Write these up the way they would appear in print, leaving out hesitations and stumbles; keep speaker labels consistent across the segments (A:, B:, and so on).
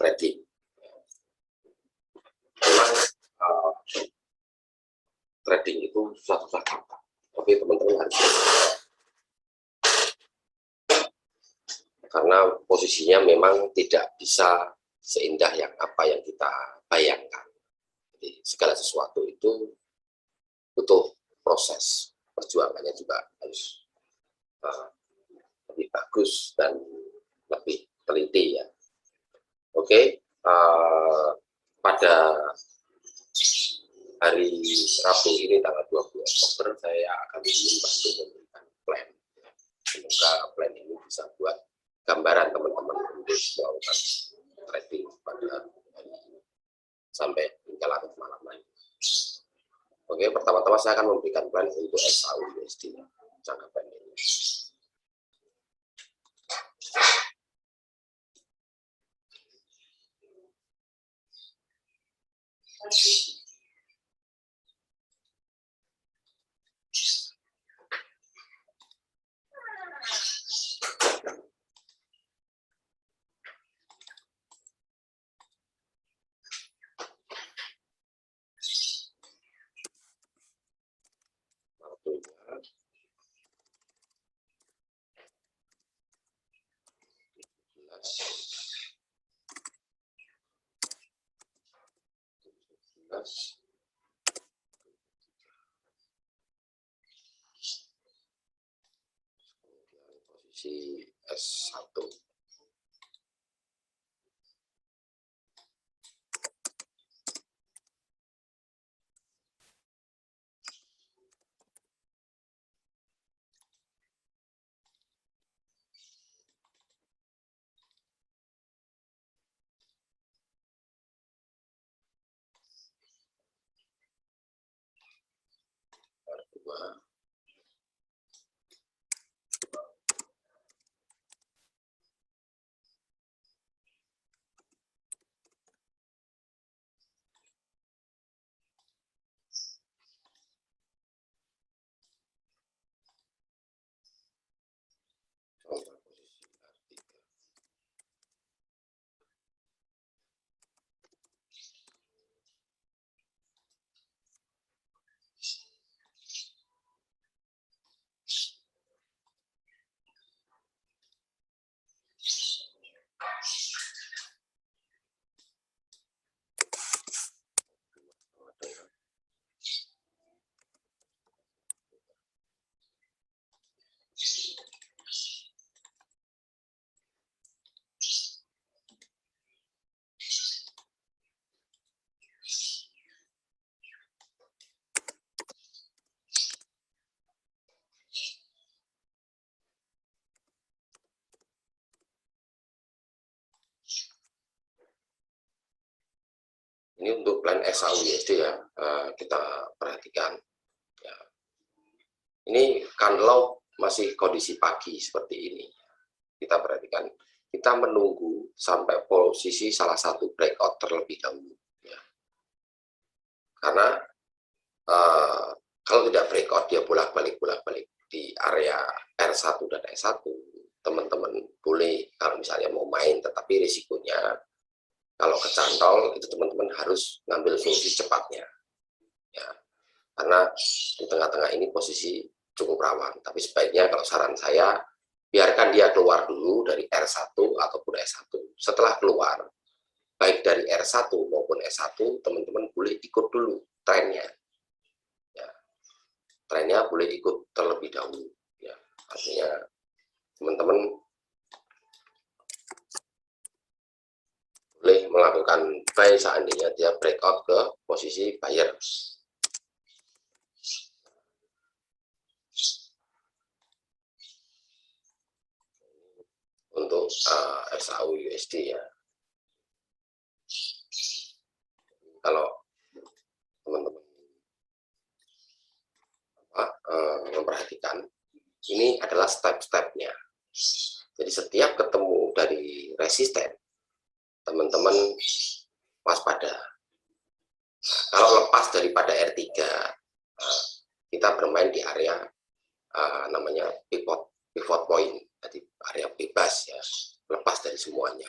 A: trading. Memang trading itu susah-susah gampang, tapi teman-teman harus karena posisinya memang tidak bisa seindah yang apa yang kita bayangkan. Jadi segala sesuatu itu butuh proses, perjuangannya juga harus lebih bagus dan lebih teliti ya. Oke, pada hari Rabu ini tanggal 20 Oktober saya akan membantu memberikan plan. Semoga plan ini bisa buat gambaran teman-teman untuk melakukan trading pada hari ini sampai hingga larut malam lagi. Oke, pertama-tama saya akan memberikan plan untuk SAU USD jangka pendek. Posisi S1 R2 contoh posisi R3 ini untuk plan SAU USD ya, kita perhatikan ya. Ini kalau masih kondisi pagi seperti ini, kita perhatikan, kita menunggu sampai posisi salah satu breakout terlebih dahulu ya. Karena kalau tidak breakout dia bolak-balik di area R1 dan S1, teman-teman boleh kalau misalnya mau main, tetapi risikonya kalau kecantol itu teman-teman harus ngambil solusi cepatnya ya, karena di tengah-tengah ini posisi cukup rawan. Tapi sebaiknya kalau saran saya, biarkan dia keluar dulu dari R1 ataupun S1. Setelah keluar baik dari R1 maupun S1, teman-teman boleh ikut dulu trennya ya. Trennya boleh ikut terlebih dahulu ya, artinya teman-teman boleh melakukan buy seandainya dia breakout ke posisi buyer. Untuk SAU USD ya, kalau teman-teman memperhatikan, ini adalah step-stepnya. Jadi setiap ketemu dari resisten, teman-teman waspada. Kalau lepas daripada R3, kita bermain di area namanya pivot point, jadi area bebas ya, lepas dari semuanya.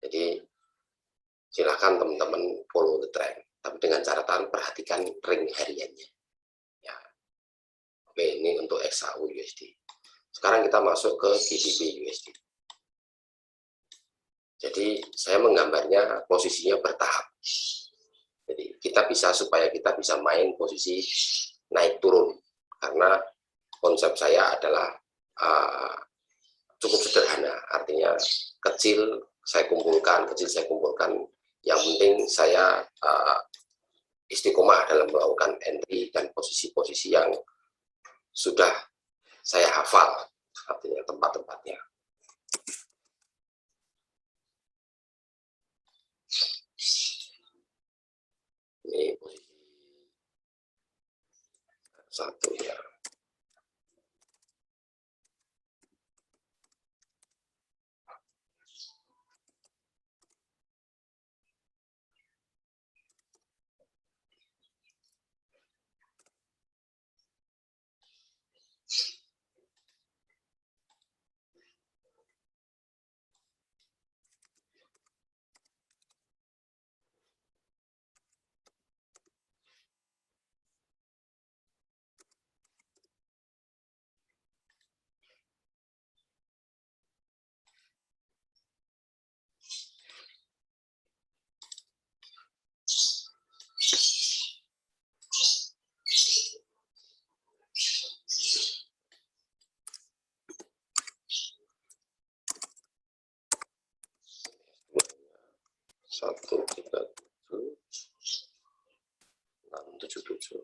A: Jadi silahkan teman-teman follow the trend, tapi dengan catatan perhatikan ring hariannya. Ya. Oke, ini untuk XAU USD. Sekarang kita masuk ke GBP USD. Jadi saya menggambarnya posisinya bertahap. Jadi kita bisa, supaya kita bisa main posisi naik turun, karena konsep saya adalah cukup sederhana, artinya kecil saya kumpulkan, yang penting saya istiqomah dalam melakukan entry dan posisi-posisi yang sudah saya hafal, artinya tempat-tempatnya. Ini posisi satu ya. Satu tiga tujuh enam tujuh tujuh.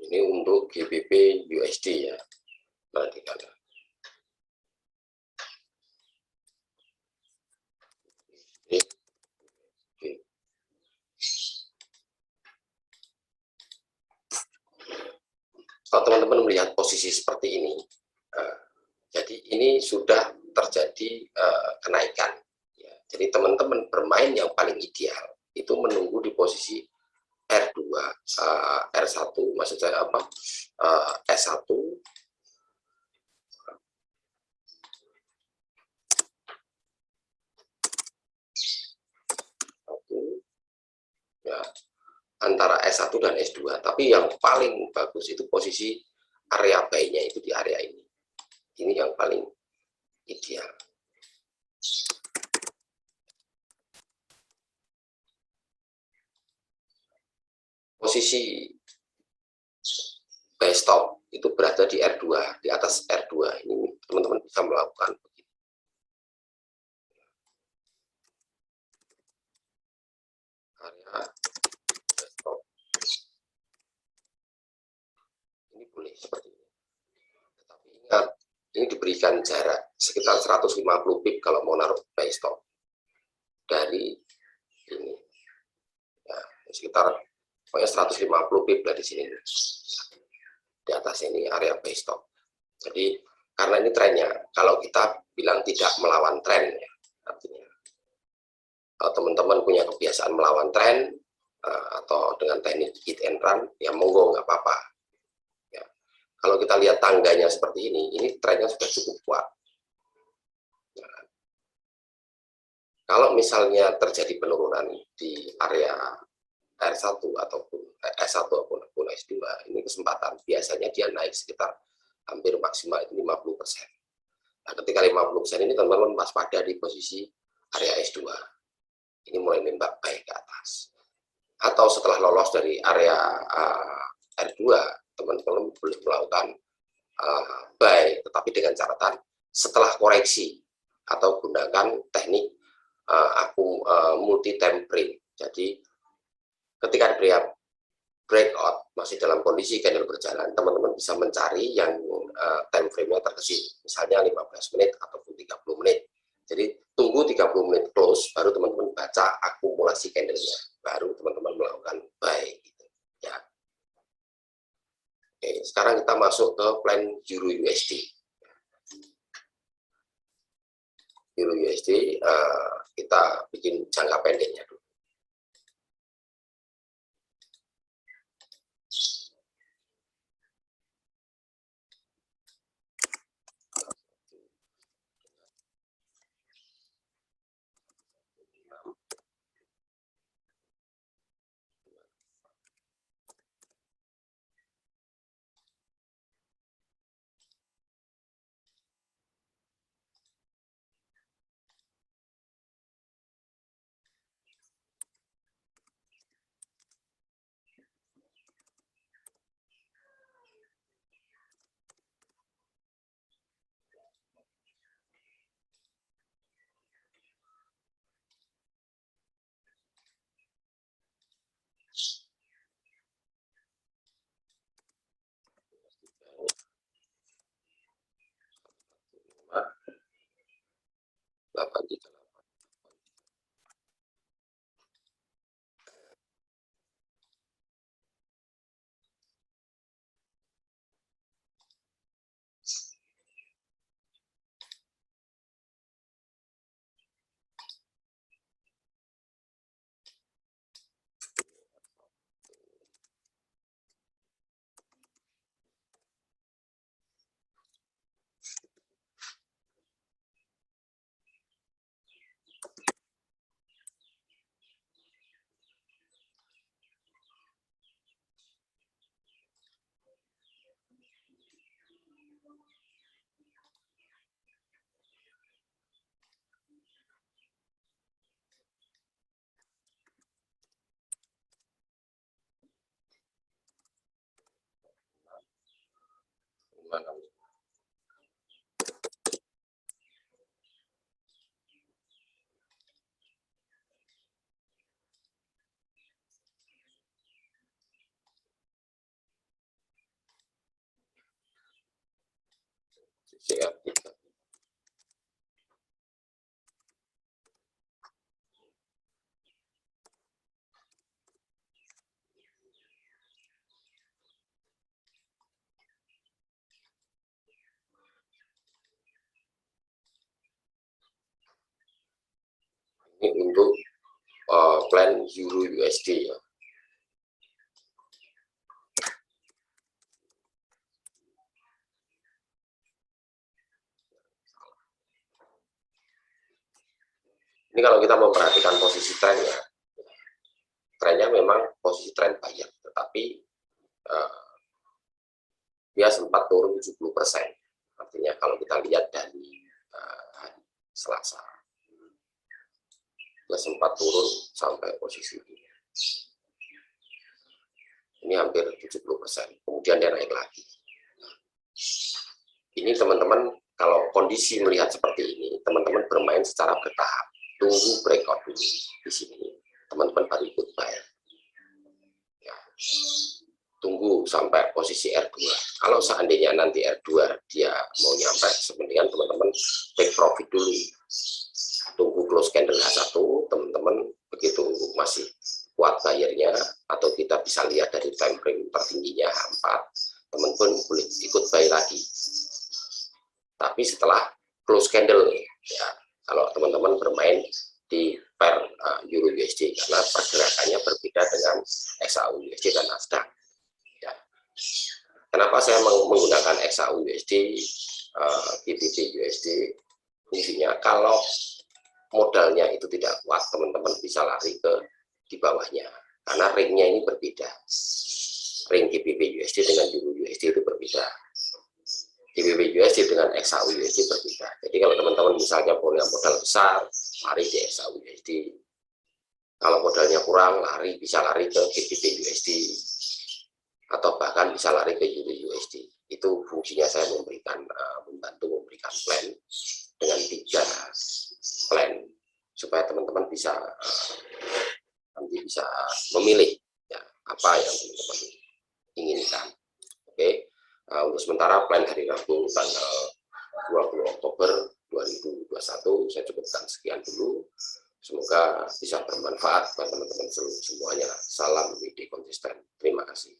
A: Ini untuk GBP USD ya, perhatikan. Kalau teman-teman melihat posisi seperti ini, jadi ini sudah terjadi kenaikan. Ya. Jadi teman-teman bermain yang paling ideal itu menunggu di posisi R2, R1, maksud saya apa? S1, ya, antara S1 dan S2. Tapi yang paling bagus itu posisi area buy-nya itu di area ini. Ini yang paling ideal. Posisi buy stop itu berada di R2, di atas R2. Ini teman-teman bisa melakukan begitu. Area buy stop. Ini boleh seperti ini. Tetapi ingat, ini diberikan jarak sekitar 150 pip kalau mau naruh buy stop dari ini. Ya, sekitar pokoknya 150 pip dari sini. Di atas ini area buy stop. Jadi karena ini trennya, kalau kita bilang tidak melawan tren, ya, artinya kalau teman-teman punya kebiasaan melawan tren atau dengan teknik hit and run, ya monggo, nggak apa-apa. Ya. Kalau kita lihat tangganya seperti ini trennya sudah cukup kuat. Nah, kalau misalnya terjadi penurunan di area R1 ataupun S1 ataupun S2, ini kesempatan biasanya dia naik sekitar hampir maksimal itu 50%. Nah, ketika 50% ini teman-teman waspada di posisi area S2. Ini mulai nembak baik ke atas. Atau setelah lolos dari area R2, teman-teman boleh melakukan buy, tetapi dengan catatan setelah koreksi atau gunakan teknik multi time frame. Jadi ketika diberi breakout masih dalam kondisi candle berjalan, teman-teman bisa mencari yang time frame-nya terkecil, misalnya 15 menit ataupun 30 menit. Jadi tunggu 30 menit close, baru teman-teman baca akumulasi candle-nya, baru teman-teman melakukan buy gitu, ya. Oke, sekarang kita masuk ke plan Euro USD. Euro USD kita bikin jangka pendeknya dulu. Ini untuk plan Euro USD, ya. Ini kalau kita memperhatikan posisi trennya, trennya memang posisi tren buyer, tetapi dia sempat turun 70%. Artinya kalau kita lihat dari hari Selasa, dia sempat turun sampai posisi ini. Ini hampir 70%. Kemudian dia naik lagi. Ini teman-teman, kalau kondisi melihat seperti ini, teman-teman bermain secara bertahap. Tunggu breakout dulu di sini, teman-teman baru ikut buy. Ya. Tunggu sampai posisi R2. Kalau seandainya nanti R2 dia mau nyampe, sebenarnya teman-teman take profit dulu. Tunggu close candle H1, teman-teman begitu masih kuat bayarnya, atau kita bisa lihat dari time frame tertingginya H4, teman-teman boleh ikut buy lagi. Tapi setelah close candle, ya, kalau teman-teman bermain di pair Euro USD, karena pergerakannya berbeda dengan XAU USD dan Nasdaq. Ya. Kenapa saya menggunakan XAU USD, GBP USD? Fungsinya kalau modalnya itu tidak kuat, teman-teman bisa lari ke di bawahnya, karena ringnya ini berbeda. Ring GBP USD dengan Euro USD itu berbeda. GBP USD dengan XAU USD berbeda. Jadi kalau teman-teman misalnya punya modal besar, lari di XAU USD. Kalau modalnya kurang, bisa lari ke GBP USD. atau bahkan bisa lari ke USD. Itu fungsinya saya membantu memberikan plan dengan 3 plan supaya teman-teman bisa nanti bisa memilih ya, apa yang teman-teman inginkan. Oke, untuk sementara plan hari Rabu tanggal 20 Oktober 2021 saya cukupkan sekian dulu. Semoga bisa bermanfaat buat teman-teman semuanya. Salam WD konsisten. Terima kasih.